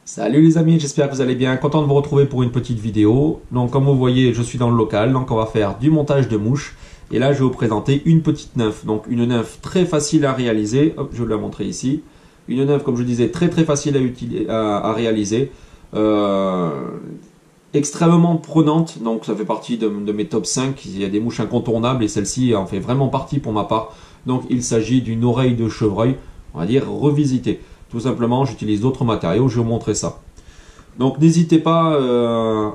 Salut les amis, j'espère que vous allez bien, content de vous retrouver pour une petite vidéo. Donc comme vous voyez, je suis dans le local, donc on va faire du montage de mouches. Et là je vais vous présenter une petite nymphe, donc une nymphe très facile à réaliser. Hop, je vais vous la montrer ici. Une nymphe, comme je disais, très facile à réaliser. Extrêmement prenante, donc ça fait partie de mes top 5. Il y a des mouches incontournables et celle-ci en fait vraiment partie pour ma part. Donc il s'agit d'une oreille de chevreuil, on va dire revisitée. Tout simplement, j'utilise d'autres matériaux, je vais vous montrer ça. Donc n'hésitez pas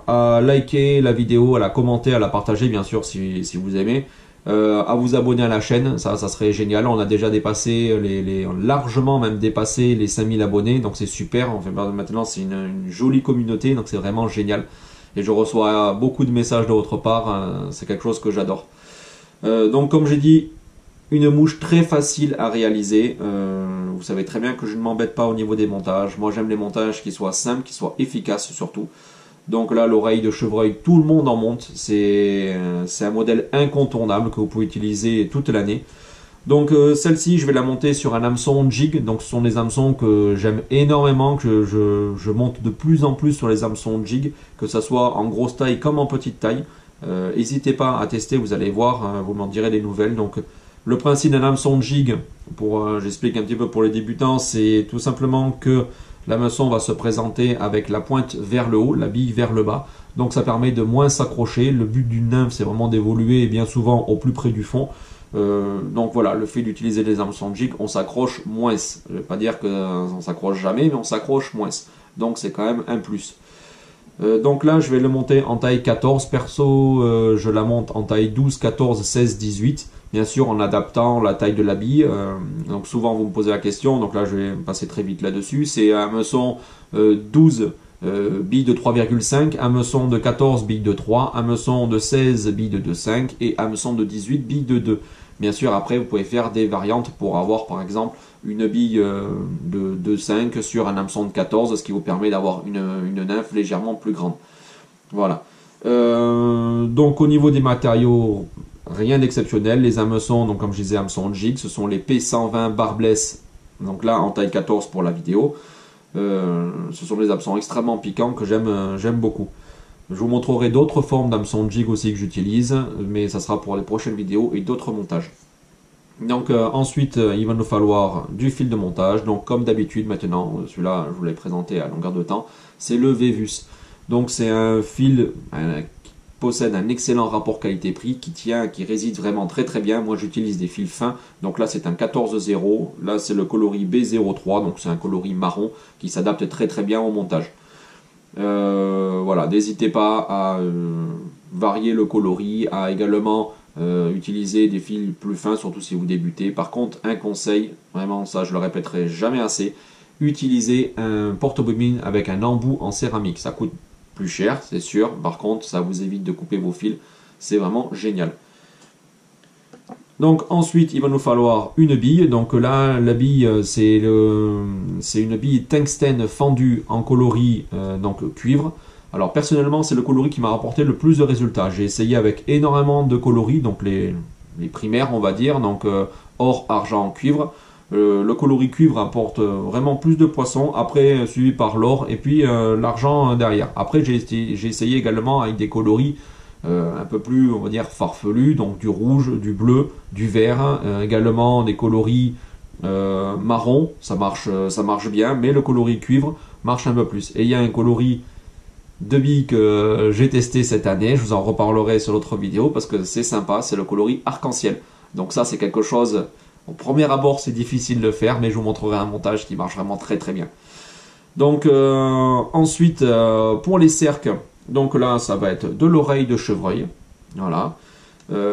à liker la vidéo, à la commenter, à la partager bien sûr si vous aimez. À vous abonner à la chaîne, ça serait génial. On a déjà dépassé, largement même dépassé les 5000 abonnés, donc c'est super. Maintenant c'est une jolie communauté, donc c'est vraiment génial. Et je reçois beaucoup de messages de votre part, c'est quelque chose que j'adore. Donc comme j'ai dit, une mouche très facile à réaliser. Vous savez très bien que je ne m'embête pas au niveau des montages. Moi j'aime les montages qui soient simples, qui soient efficaces surtout. Donc là, l'oreille de chevreuil, tout le monde en monte. C'est un modèle incontournable que vous pouvez utiliser toute l'année. Donc celle-ci, je vais la monter sur un hameçon jig. Donc ce sont des hameçons que j'aime énormément, que je monte de plus en plus sur les hameçons jig, que ce soit en grosse taille comme en petite taille. N'hésitez pas à tester, vous allez voir, vous m'en direz des nouvelles. Donc le principe d'un hameçon jig, j'explique un petit peu pour les débutants, c'est tout simplement que l'hameçon va se présenter avec la pointe vers le haut, la bille vers le bas. Donc ça permet de moins s'accrocher. Le but d'une nymphe, c'est vraiment d'évoluer bien souvent au plus près du fond. Donc voilà, le fait d'utiliser les hameçons jig, on s'accroche moins. Je ne vais pas dire qu'on s'accroche jamais, mais on s'accroche moins. Donc c'est quand même un plus. Donc là, je vais le monter en taille 14. Perso, je la monte en taille 12, 14, 16, 18. Bien sûr, en adaptant la taille de la bille. Donc souvent, vous me posez la question. Donc là, je vais passer très vite là-dessus. C'est un hameçon 12 billes de 3,5, hameçon de 14 billes de 3, hameçon de 16 billes de 2,5 et hameçon de 18 billes de 2. Bien sûr, après, vous pouvez faire des variantes pour avoir, par exemple, une bille de 2,5 sur un hameçon de 14, ce qui vous permet d'avoir une nymphe légèrement plus grande. Voilà. Donc, au niveau des matériaux, rien d'exceptionnel. Les hameçons, donc comme je disais, hameçon jig, ce sont les P120 barbless. Donc là, en taille 14 pour la vidéo. Ce sont des hameçons extrêmement piquants que j'aime beaucoup. Je vous montrerai d'autres formes d'hameçon jig aussi que j'utilise, mais ça sera pour les prochaines vidéos et d'autres montages. Donc ensuite, il va nous falloir du fil de montage. Donc comme d'habitude maintenant, celui-là je vous l'ai présenté à longueur de temps, c'est le Vevus. Donc c'est un fil qui possède un excellent rapport qualité-prix, qui tient, qui résiste vraiment très bien. Moi j'utilise des fils fins, donc là c'est un 14-0, là c'est le coloris B03, donc c'est un coloris marron qui s'adapte très bien au montage. Voilà, n'hésitez pas à varier le coloris, à également utiliser des fils plus fins, surtout si vous débutez. Par contre, un conseil, vraiment ça je le répéterai jamais assez, utilisez un porte-bobine avec un embout en céramique. Ça coûte plus cher, c'est sûr, par contre ça vous évite de couper vos fils, c'est vraiment génial. Donc ensuite il va nous falloir une bille. Donc là la bille c'est une bille tungstène fendue en coloris donc cuivre. Alors personnellement c'est le coloris qui m'a rapporté le plus de résultats. J'ai essayé avec énormément de coloris, donc les primaires on va dire, donc or, argent, cuivre. Le coloris cuivre apporte vraiment plus de poissons, après suivi par l'or et puis l'argent derrière. Après j'ai essayé également avec des coloris un peu plus, on va dire, farfelu, donc du rouge, du bleu, du vert, également des coloris marron, ça marche bien, mais le coloris cuivre marche un peu plus. Et il y a un coloris de billes que j'ai testé cette année, je vous en reparlerai sur l'autre vidéo parce que c'est sympa, c'est le coloris arc-en-ciel. Donc ça c'est quelque chose, au premier abord c'est difficile de le faire, mais je vous montrerai un montage qui marche vraiment très bien. Donc ensuite pour les cercles, donc là ça va être de l'oreille de chevreuil, voilà.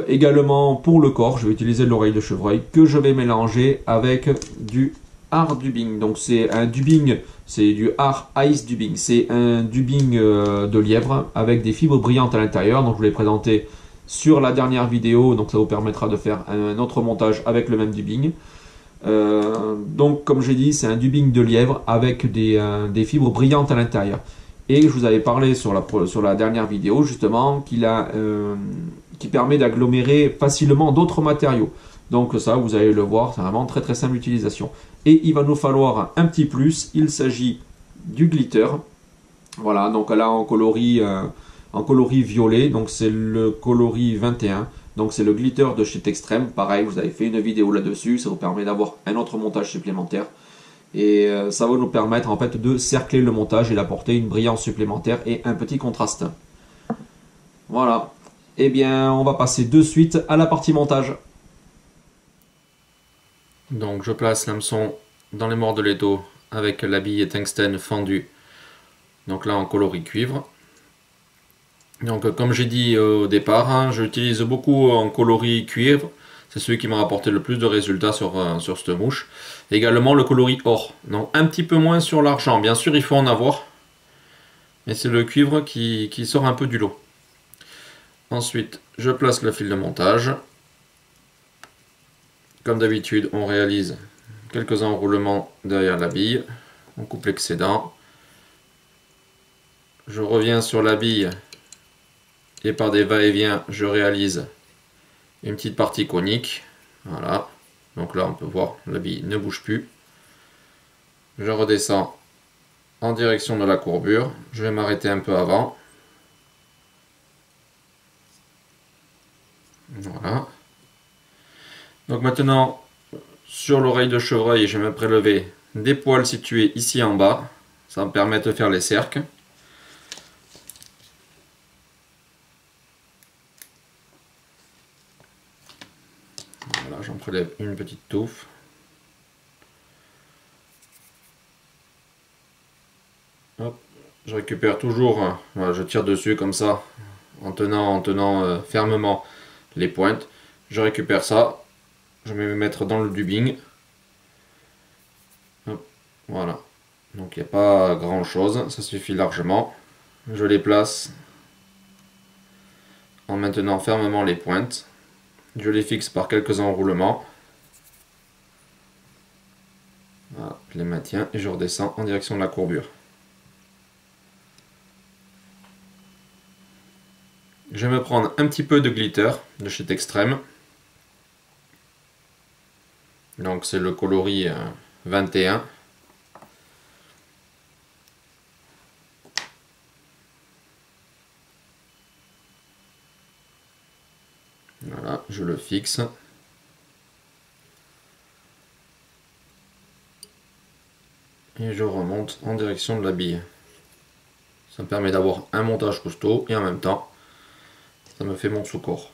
Également pour le corps, je vais utiliser de l'oreille de chevreuil que je vais mélanger avec du art dubbing. Donc c'est un dubbing, c'est du art ice dubbing, c'est un dubbing de lièvre avec des fibres brillantes à l'intérieur. Donc je vous l'ai présenté sur la dernière vidéo, donc ça vous permettra de faire un autre montage avec le même dubbing. Donc comme j'ai dit, c'est un dubbing de lièvre avec des fibres brillantes à l'intérieur. Et je vous avais parlé sur la dernière vidéo justement qui permet d'agglomérer facilement d'autres matériaux. Donc ça, vous allez le voir, c'est vraiment très simple d'utilisation. Et il va nous falloir un petit plus, il s'agit du glitter. Voilà, donc là en coloris violet, donc c'est le coloris 21. Donc c'est le glitter de chez Textreme. Pareil, vous avez fait une vidéo là-dessus, ça vous permet d'avoir un autre montage supplémentaire. Et ça va nous permettre en fait de cercler le montage et d'apporter une brillance supplémentaire et un petit contraste. Voilà. Eh bien, on va passer de suite à la partie montage. Donc je place l'hameçon dans les morts d'eau avec la bille tungstène fendue. Donc là en coloris cuivre. Donc comme j'ai dit au départ, hein, j'utilise beaucoup en coloris cuivre. C'est celui qui m'a rapporté le plus de résultats sur cette mouche. Également le coloris or. Donc un petit peu moins sur l'argent. Bien sûr il faut en avoir. Mais c'est le cuivre qui sort un peu du lot. Ensuite je place le fil de montage. Comme d'habitude on réalise quelques enroulements derrière la bille. On coupe l'excédent. Je reviens sur la bille. Et par des va-et-vient, je réalise une petite partie conique. Voilà. Donc là, on peut voir, la bille ne bouge plus. Je redescends en direction de la courbure. Je vais m'arrêter un peu avant. Voilà. Donc maintenant, sur l'oreille de chevreuil, je vais me prélever des poils situés ici en bas. Ça va me permettre de faire les cercles. Voilà, j'en prélève une petite touffe. Hop, je récupère toujours, voilà, je tire dessus comme ça, en tenant fermement les pointes. Je récupère ça, je vais me mettre dans le dubbing. Hop, voilà, donc il n'y a pas grand chose, ça suffit largement. Je les place en maintenant fermement les pointes. Je les fixe par quelques enroulements. Voilà, je les maintiens et je redescends en direction de la courbure. Je vais me prendre un petit peu de glitter de chez Textreme. Donc c'est le coloris 21. Voilà, je le fixe. Et je remonte en direction de la bille. Ça me permet d'avoir un montage costaud et en même temps, ça me fait mon sous-corps.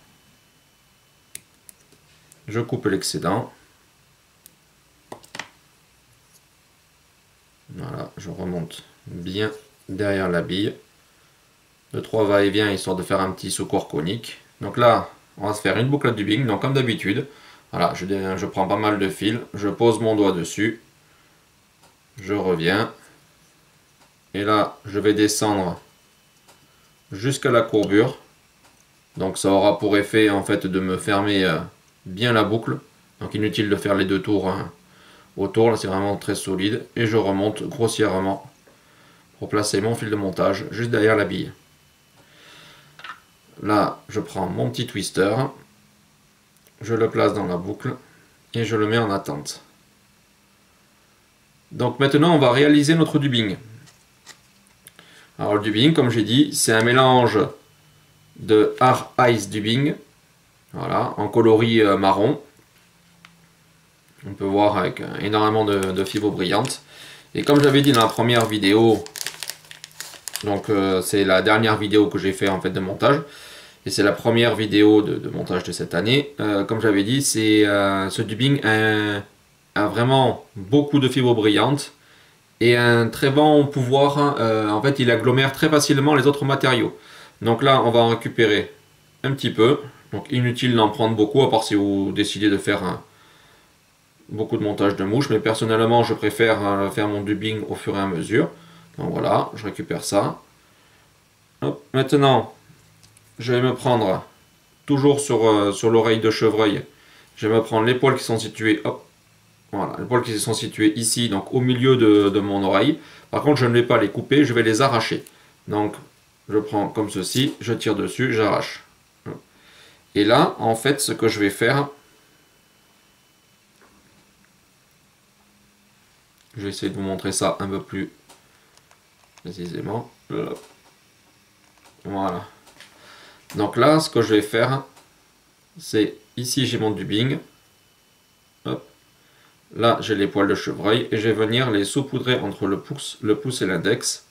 Je coupe l'excédent. Voilà, je remonte bien derrière la bille. Le 3 va-et-vient histoire de faire un petit sous-corps conique. Donc là, on va se faire une boucle de dubbing. Donc comme d'habitude, voilà, je prends pas mal de fil, je pose mon doigt dessus, je reviens. Et là, je vais descendre jusqu'à la courbure. Donc ça aura pour effet en fait de me fermer bien la boucle. Donc inutile de faire les deux tours autour, là c'est vraiment très solide. Et je remonte grossièrement pour placer mon fil de montage juste derrière la bille. Là, je prends mon petit twister, je le place dans la boucle et je le mets en attente. Donc maintenant, on va réaliser notre dubbing. Alors le dubbing, comme j'ai dit, c'est un mélange de Hard Ice Dubbing, voilà, en coloris marron. On peut voir avec énormément de fibres brillantes. Et comme j'avais dit dans la première vidéo, donc c'est la dernière vidéo que j'ai fait en fait de montage, et c'est la première vidéo de montage de cette année. Comme j'avais dit, ce dubbing a vraiment beaucoup de fibres brillantes et un très bon pouvoir. En fait, il agglomère très facilement les autres matériaux. Donc là, on va en récupérer un petit peu. Donc inutile d'en prendre beaucoup, à part si vous décidez de faire beaucoup de montage de mouches. Mais personnellement, je préfère faire mon dubbing au fur et à mesure. Donc voilà, je récupère ça. Hop. Maintenant, je vais me prendre, toujours sur l'oreille de chevreuil, je vais me prendre les poils qui sont situés, hop, voilà, les poils qui sont situés ici, donc au milieu de mon oreille. Par contre, je ne vais pas les couper, je vais les arracher. Donc, je prends comme ceci, je tire dessus, j'arrache. Et là, en fait, ce que je vais faire, je vais essayer de vous montrer ça un peu plus précisément. Voilà. Donc là, ce que je vais faire, c'est ici j'ai mon dubbing. Hop. Là, j'ai les poils de chevreuil et je vais venir les saupoudrer entre le pouce et l'index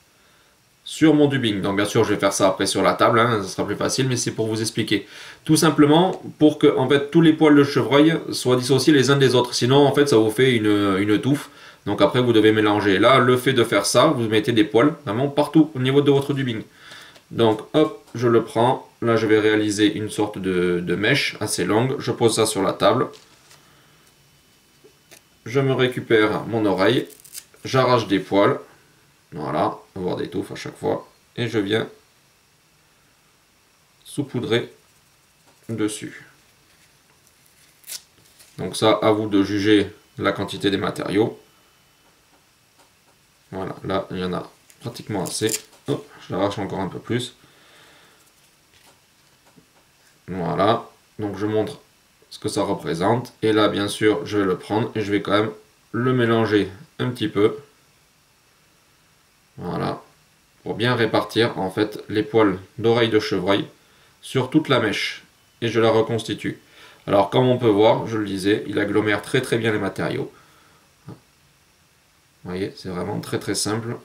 sur mon dubbing. Donc bien sûr, je vais faire ça après sur la table, hein, ça sera plus facile, mais c'est pour vous expliquer. Tout simplement pour que en fait tous les poils de chevreuil soient dissociés les uns des autres. Sinon, en fait, ça vous fait une touffe. Donc après, vous devez mélanger. Là, le fait de faire ça, vous mettez des poils vraiment partout au niveau de votre dubbing. Donc hop, je le prends. Là, je vais réaliser une sorte de mèche assez longue. Je pose ça sur la table. Je me récupère mon oreille. J'arrache des poils. Voilà, avoir des touffes à chaque fois. Et je viens saupoudrer dessus. Donc ça, à vous de juger la quantité des matériaux. Voilà, là, il y en a pratiquement assez. Hop, je l'arrache encore un peu plus. Voilà, donc je montre ce que ça représente. Et là, bien sûr, je vais le prendre et je vais quand même le mélanger un petit peu. Voilà, pour bien répartir en fait les poils d'oreille de chevreuil sur toute la mèche. Et je la reconstitue. Alors comme on peut voir, je le disais, il agglomère très très bien les matériaux. Vous voyez, c'est vraiment très très simple.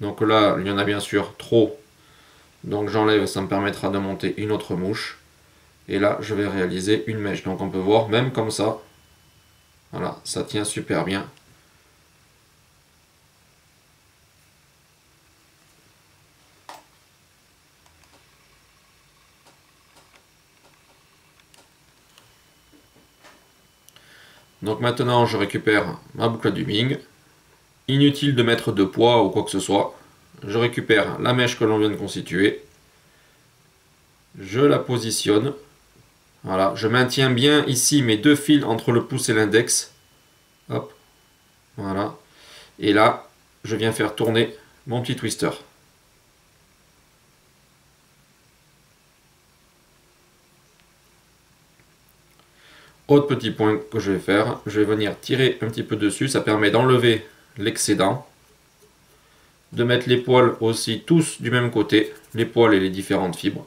Donc là, il y en a bien sûr trop. Donc j'enlève, ça me permettra de monter une autre mouche. Et là, je vais réaliser une mèche. Donc on peut voir, même comme ça, voilà, ça tient super bien. Donc maintenant, je récupère ma boucle à dubbing. Inutile de mettre de poids ou quoi que ce soit. Je récupère la mèche que l'on vient de constituer. Je la positionne. Voilà, je maintiens bien ici mes deux fils entre le pouce et l'index. Hop, voilà. Et là, je viens faire tourner mon petit twister. Autre petit point que je vais faire, je vais venir tirer un petit peu dessus, ça permet d'enlever l'excédent, de mettre les poils aussi tous du même côté, les poils et les différentes fibres.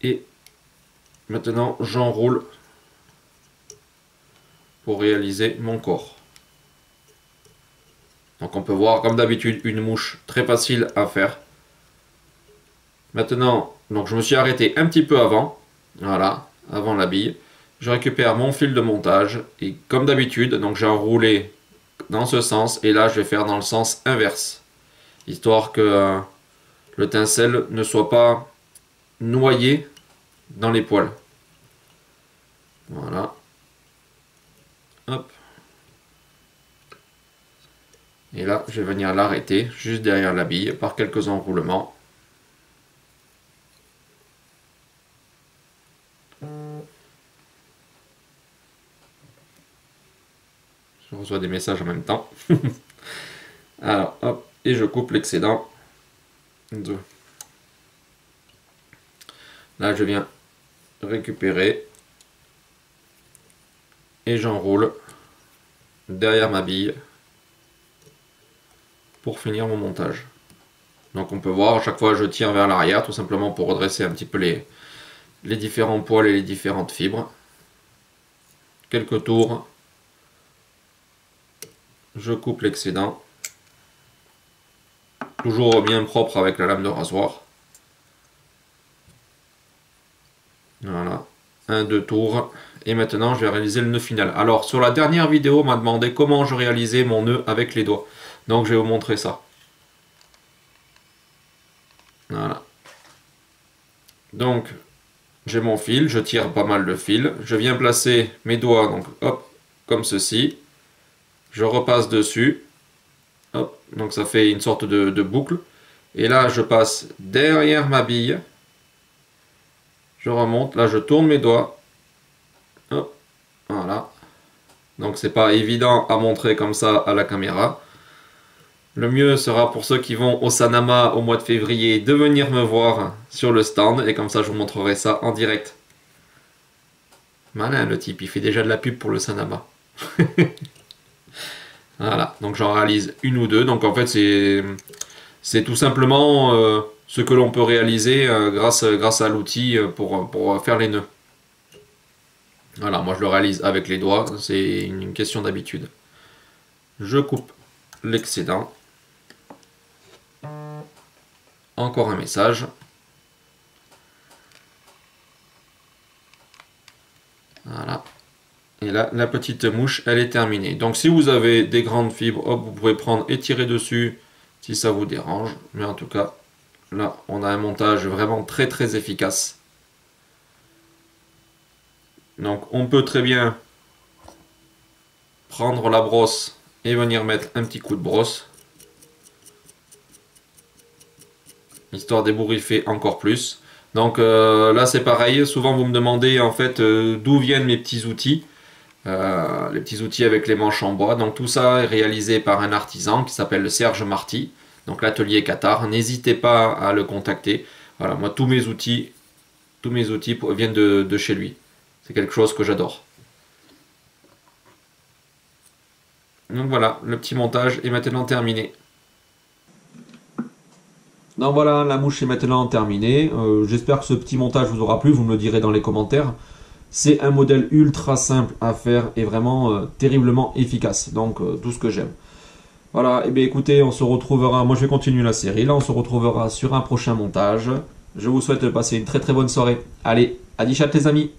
Et maintenant j'enroule pour réaliser mon corps. Donc on peut voir comme d'habitude une mouche très facile à faire. Maintenant, donc je me suis arrêté un petit peu avant, voilà, avant la bille. Je récupère mon fil de montage et comme d'habitude, donc j'ai enroulé dans ce sens et là je vais faire dans le sens inverse, histoire que le tinsel ne soit pas noyé dans les poils. Voilà. Hop. Et là, je vais venir l'arrêter juste derrière la bille par quelques enroulements. Je reçois des messages en même temps. Alors, hop, et je coupe l'excédent. Là, je viens récupérer et j'enroule derrière ma bille pour finir mon montage. Donc on peut voir, à chaque fois je tire vers l'arrière, tout simplement pour redresser un petit peu les différents poils et les différentes fibres. Quelques tours. Je coupe l'excédent. Toujours bien propre avec la lame de rasoir. Voilà. 1-2 tours. Et maintenant, je vais réaliser le nœud final. Alors, sur la dernière vidéo, on m'a demandé comment je réalisais mon nœud avec les doigts. Donc, je vais vous montrer ça. Voilà. Donc, j'ai mon fil. Je tire pas mal de fil. Je viens placer mes doigts, donc, hop, comme ceci. Je repasse dessus. Hop, donc ça fait une sorte de boucle. Et là, je passe derrière ma bille. Je remonte. Là, je tourne mes doigts. Hop, voilà. Donc, c'est pas évident à montrer comme ça à la caméra. Le mieux sera pour ceux qui vont au Sanama au mois de février de venir me voir sur le stand. Et comme ça, je vous montrerai ça en direct. Malin, le type. Il fait déjà de la pub pour le Sanama. Voilà, donc j'en réalise une ou deux. Donc en fait, c'est tout simplement ce que l'on peut réaliser grâce à l'outil pour faire les nœuds. Voilà, moi je le réalise avec les doigts, c'est une question d'habitude. Je coupe l'excédent. Encore un message. Voilà. Et là, la petite mouche, elle est terminée. Donc si vous avez des grandes fibres, hop, vous pouvez prendre et tirer dessus si ça vous dérange. Mais en tout cas, là, on a un montage vraiment très très efficace. Donc on peut très bien prendre la brosse et venir mettre un petit coup de brosse. Histoire d'ébouriffer encore plus. Donc là c'est pareil, souvent vous me demandez en fait d'où viennent mes petits outils. Les petits outils avec les manches en bois. Donc tout ça est réalisé par un artisan qui s'appelle Serge Marty. Donc l'atelier Qatar. N'hésitez pas à le contacter. Voilà, moi tous mes outils viennent de chez lui. C'est quelque chose que j'adore. Donc voilà, le petit montage est maintenant terminé. Donc voilà, la mouche est maintenant terminée. J'espère que ce petit montage vous aura plu, vous me le direz dans les commentaires. C'est un modèle ultra simple à faire et vraiment terriblement efficace. Donc tout ce que j'aime. Voilà, et bien écoutez, on se retrouvera, moi je vais continuer la série, là on se retrouvera sur un prochain montage. Je vous souhaite de passer une très très bonne soirée. Allez, à 10 chat les amis.